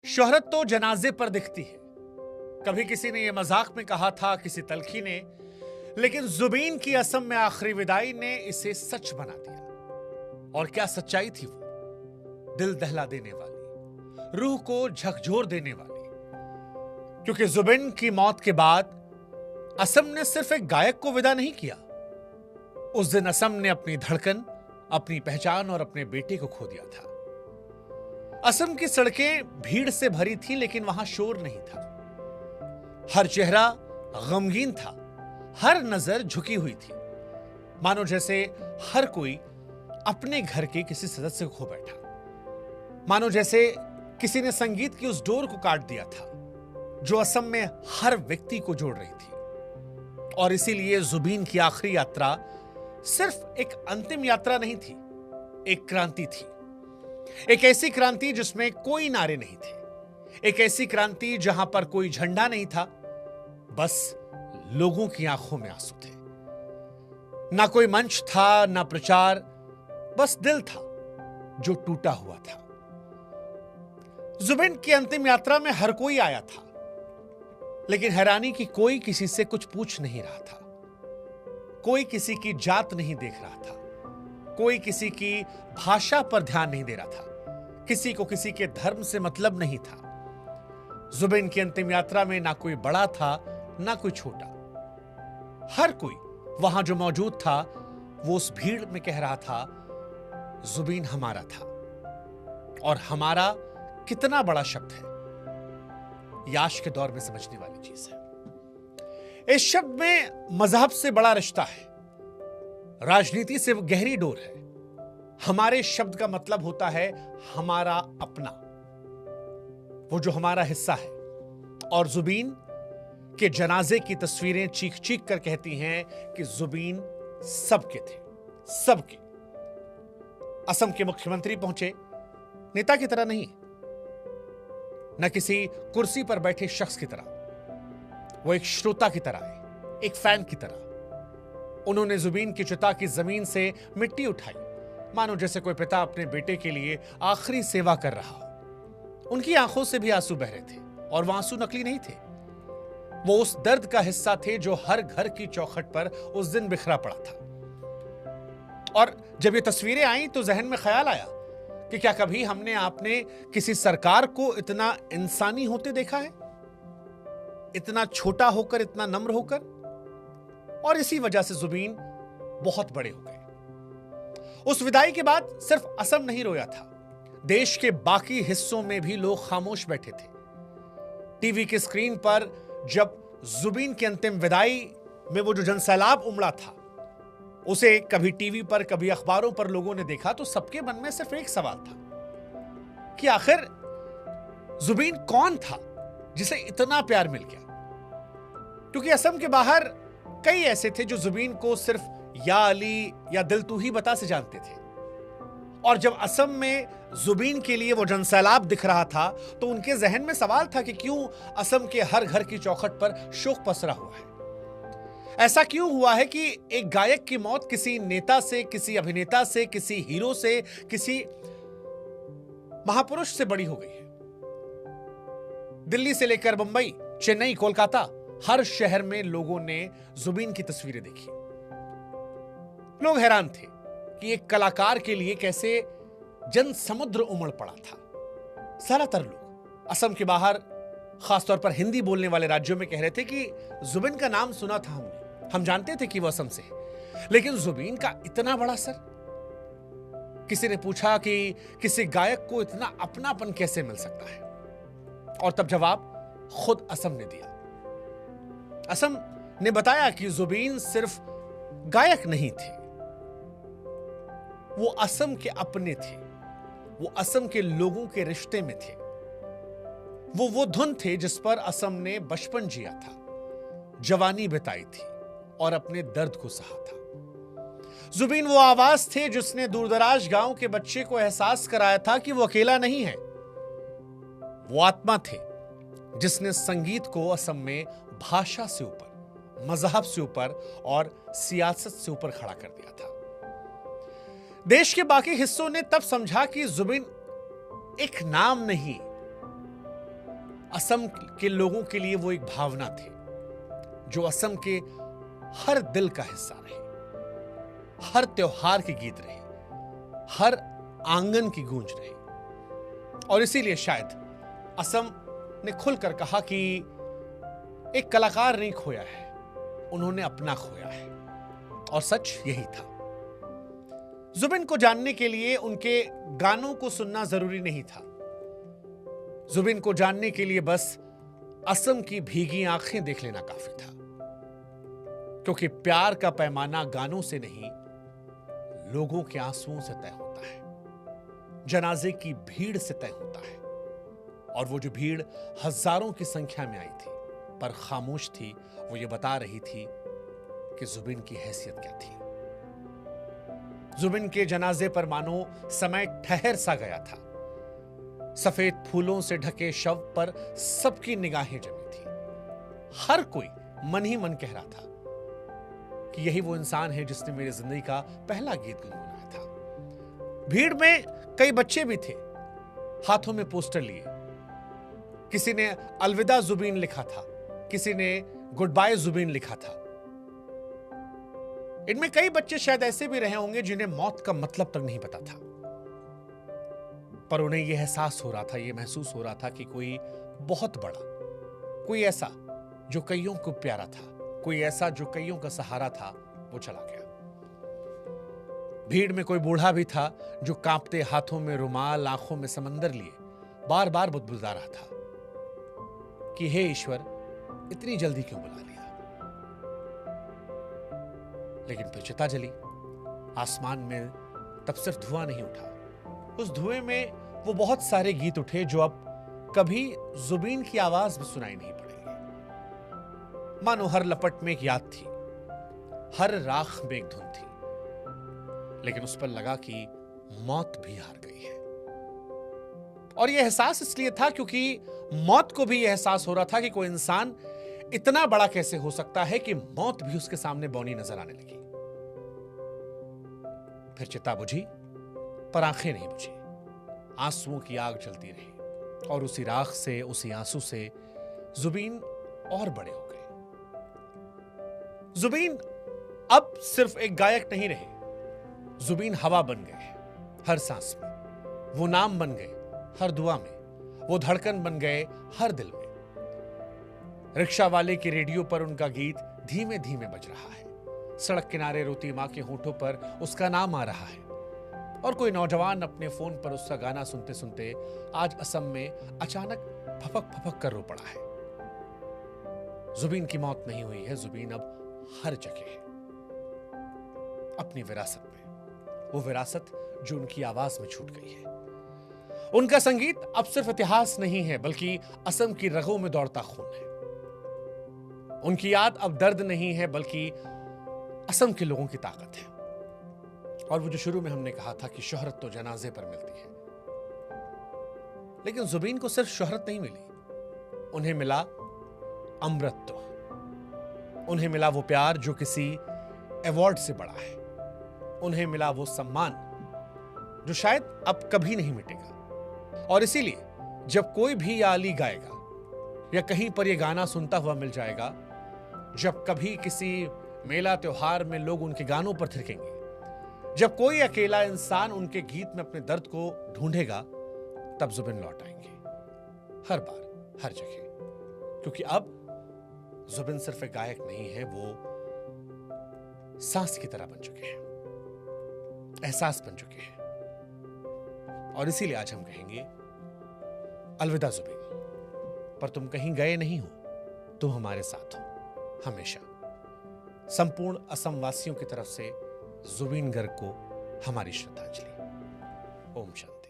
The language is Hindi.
शोहरत तो जनाजे पर दिखती है। कभी किसी ने यह मजाक में कहा था, किसी तलखी ने, लेकिन जुबीन की असम में आखिरी विदाई ने इसे सच बना दिया। और क्या सच्चाई थी वो, दिल दहला देने वाली, रूह को झकझोर देने वाली। क्योंकि जुबिन की मौत के बाद असम ने सिर्फ एक गायक को विदा नहीं किया, उस दिन असम ने अपनी धड़कन, अपनी पहचान और अपने बेटे को खो दिया था। असम की सड़कें भीड़ से भरी थी, लेकिन वहां शोर नहीं था। हर चेहरा गमगीन था, हर नजर झुकी हुई थी, मानो जैसे हर कोई अपने घर के किसी सदस्य को खो बैठा। मानो जैसे किसी ने संगीत की उस डोर को काट दिया था जो असम में हर व्यक्ति को जोड़ रही थी। और इसीलिए जुबीन की आखिरी यात्रा सिर्फ एक अंतिम यात्रा नहीं थी, एक क्रांति थी। एक ऐसी क्रांति जिसमें कोई नारे नहीं थे, एक ऐसी क्रांति जहां पर कोई झंडा नहीं था, बस लोगों की आंखों में आंसू थे। ना कोई मंच था, ना प्रचार, बस दिल था जो टूटा हुआ था। जुबिन की अंतिम यात्रा में हर कोई आया था, लेकिन हैरानी की कोई किसी से कुछ पूछ नहीं रहा था। कोई किसी की जात नहीं देख रहा था, कोई किसी की भाषा पर ध्यान नहीं दे रहा था, किसी को किसी के धर्म से मतलब नहीं था। जुबिन की अंतिम यात्रा में ना कोई बड़ा था, ना कोई छोटा। हर कोई वहां जो मौजूद था वो उस भीड़ में कह रहा था, जुबिन हमारा था। और हमारा कितना बड़ा शब्द है, यह आज के दौर में समझने वाली चीज है। इस शब्द में मजहब से बड़ा रिश्ता है, राजनीति से गहरी डोर है। हमारे शब्द का मतलब होता है हमारा अपना, वो जो हमारा हिस्सा है। और जुबीन के जनाजे की तस्वीरें चीख चीख कर कहती हैं कि जुबीन सबके थे, सबके। असम के मुख्यमंत्री पहुंचे, नेता की तरह नहीं, न किसी कुर्सी पर बैठे शख्स की तरह, वो एक श्रोता की तरह है, एक फैन की तरह। उन्होंने जुबीन की चिता की जमीन से मिट्टी उठाई, मानो जैसे कोई पिता अपने बेटे के लिए आखिरी सेवा कर रहा हो। उनकी आंखों से भी आंसू बह रहे थे, और वह आंसू नकली नहीं थे। वो उस दर्द का हिस्सा थे जो हर घर की चौखट पर उस दिन बिखरा पड़ा था। और जब ये तस्वीरें आई तो जहन में ख्याल आया कि क्या कभी हमने आपने किसी सरकार को इतना इंसानी होते देखा है, इतना छोटा होकर, इतना नम्र होकर। और इसी वजह से जुबीन बहुत बड़े हो गए। उस विदाई के बाद सिर्फ असम नहीं रोया था, देश के बाकी हिस्सों में भी लोग खामोश बैठे थे। टीवी की स्क्रीन पर जब जुबीन की अंतिम विदाई में वो जो जनसैलाब उमड़ा था, उसे कभी टीवी पर, कभी अखबारों पर लोगों ने देखा, तो सबके मन में सिर्फ एक सवाल था कि आखिर जुबीन कौन था जिसे इतना प्यार मिल गया। क्योंकि असम के बाहर कई ऐसे थे जो जुबीन को सिर्फ या अली या दिल तू ही बता से जानते थे। और जब असम में जुबीन के लिए वो जनसैलाब दिख रहा था तो उनके जहन में सवाल था कि क्यों असम के हर घर की चौखट पर शोक पसरा हुआ है। ऐसा क्यों हुआ है कि एक गायक की मौत किसी नेता से, किसी अभिनेता से, किसी हीरो से, किसी महापुरुष से बड़ी हो गई है। दिल्ली से लेकर मुंबई, चेन्नई, कोलकाता, हर शहर में लोगों ने जुबीन की तस्वीरें देखी। लोग हैरान थे कि एक कलाकार के लिए कैसे जन समुद्र उमड़ पड़ा था। ज्यादातर लोग असम के बाहर, खासतौर पर हिंदी बोलने वाले राज्यों में कह रहे थे कि जुबीन का नाम सुना था हमने, हम जानते थे कि वो असम से है, लेकिन जुबीन का इतना बड़ा सर। किसी ने पूछा कि किसी गायक को इतना अपनापन कैसे मिल सकता है, और तब जवाब खुद असम ने दिया। असम ने बताया कि जुबीन सिर्फ गायक नहीं थे, वो असम के अपने थे, वो असम के लोगों के रिश्ते में थे। वो धुन थे जिस पर असम ने बचपन जिया था, जवानी बिताई थी और अपने दर्द को सहा था। जुबीन वो आवाज थे जिसने दूरदराज गांव के बच्चे को एहसास कराया था कि वो अकेला नहीं है। वो आत्मा थे जिसने संगीत को असम में भाषा से ऊपर, मजहब से ऊपर और सियासत से ऊपर खड़ा कर दिया था। देश के बाकी हिस्सों ने तब समझा कि जुबीन एक नाम नहीं, असम के लोगों के लिए वो एक भावना थी जो असम के हर दिल का हिस्सा रही, हर त्योहार की गीत रही, हर आंगन की गूंज रही। और इसीलिए शायद असम ने खुलकर कहा कि एक कलाकार नहीं खोया है, उन्होंने अपना खोया है। और सच यही था। जुबिन को जानने के लिए उनके गानों को सुनना जरूरी नहीं था। जुबिन को जानने के लिए बस असम की भीगी आंखें देख लेना काफी था, क्योंकि प्यार का पैमाना गानों से नहीं, लोगों के आंसुओं से तय होता है, जनाजे की भीड़ से तय होता है। और वो जो भीड़ हजारों की संख्या में आई थी पर खामोश थी, वो ये बता रही थी कि जुबिन की हैसियत क्या थी। जुबिन के जनाजे पर मानो समय ठहर सा गया था। सफेद फूलों से ढके शव पर सबकी निगाहें जमी थी। हर कोई मन ही मन कह रहा था कि यही वो इंसान है जिसने मेरी जिंदगी का पहला गीत गुनगुनाया था। भीड़ में कई बच्चे भी थे, हाथों में पोस्टर लिए। किसी ने अलविदा जुबिन लिखा था, किसी ने गुड बाय जुबिन लिखा था। इनमें कई बच्चे शायद ऐसे भी रहे होंगे जिन्हें मौत का मतलब तक नहीं पता था, पर उन्हें यह एहसास हो रहा था, यह महसूस हो रहा था कि कोई बहुत बड़ा, कोई ऐसा जो कईयों को प्यारा था, कोई ऐसा जो कईयों का सहारा था, वो चला गया। भीड़ में कोई बूढ़ा भी था जो कांपते हाथों में रुमाल, आंखों में समंदर लिए बार बार बुदबुदा रहा था कि हे ईश्वर, इतनी जल्दी क्यों बुला लिया। लेकिन फिर चिता जली। आसमान में तब सिर्फ धुआं नहीं उठा, उस धुएं में वो बहुत सारे गीत उठे जो अब कभी जुबिन की आवाज में सुनाई नहीं पड़ेंगे। मानो हर लपट में एक याद थी, हर राख में एक धुन थी, लेकिन उस पर लगा कि मौत भी हार गई है। और यह एहसास इसलिए था क्योंकि मौत को भी यह एहसास हो रहा था कि कोई इंसान इतना बड़ा कैसे हो सकता है कि मौत भी उसके सामने बौनी नजर आने लगी। फिर चिता बुझी, पर आंखें नहीं बुझी। आंसुओं की आग जलती रही और उसी राख से, उसी आंसू से जुबिन और बड़े हो गए। जुबिन अब सिर्फ एक गायक नहीं रहे, जुबिन हवा बन गए हर सांस में, वो नाम बन गए हर दुआ में, वो धड़कन बन गए हर दिल में। रिक्शा वाले की रेडियो पर उनका गीत धीमे धीमे बज रहा है, सड़क किनारे रोती मां के होठों पर उसका नाम आ रहा है, और कोई नौजवान अपने फोन पर उसका गाना सुनते सुनते आज असम में अचानक फपक फपक कर रो पड़ा है। जुबिन की मौत नहीं हुई है, जुबिन अब हर जगह है, अपनी विरासत में, वो विरासत जो उनकी आवाज में छूट गई है। उनका संगीत अब सिर्फ इतिहास नहीं है, बल्कि असम की रगों में दौड़ता खून है। उनकी याद अब दर्द नहीं है, बल्कि असम के लोगों की ताकत है। और वो जो शुरू में हमने कहा था कि शोहरत तो जनाजे पर मिलती है, लेकिन जुबिन को सिर्फ शोहरत नहीं मिली, उन्हें मिला अमृत। उन्हें मिला वो प्यार जो किसी अवार्ड से बड़ा है, उन्हें मिला वो सम्मान जो शायद अब कभी नहीं मिटेगा। और इसीलिए जब कोई भी आली गाएगा या कहीं पर यह गाना सुनता हुआ मिल जाएगा, जब कभी किसी मेला त्योहार में लोग उनके गानों पर थिरकेंगे, जब कोई अकेला इंसान उनके गीत में अपने दर्द को ढूंढेगा, तब जुबिन लौट आएंगे, हर बार, हर जगह। क्योंकि अब जुबिन सिर्फ एक गायक नहीं है, वो सांस की तरह बन चुके हैं, एहसास बन चुके हैं। और इसीलिए आज हम कहेंगे अलविदा जुबिन, पर तुम कहीं गए नहीं हो, तुम हमारे साथ हो हमेशा। संपूर्ण असम वासियों की तरफ से जुबिन गर्ग को हमारी श्रद्धांजलि। ओम शांति।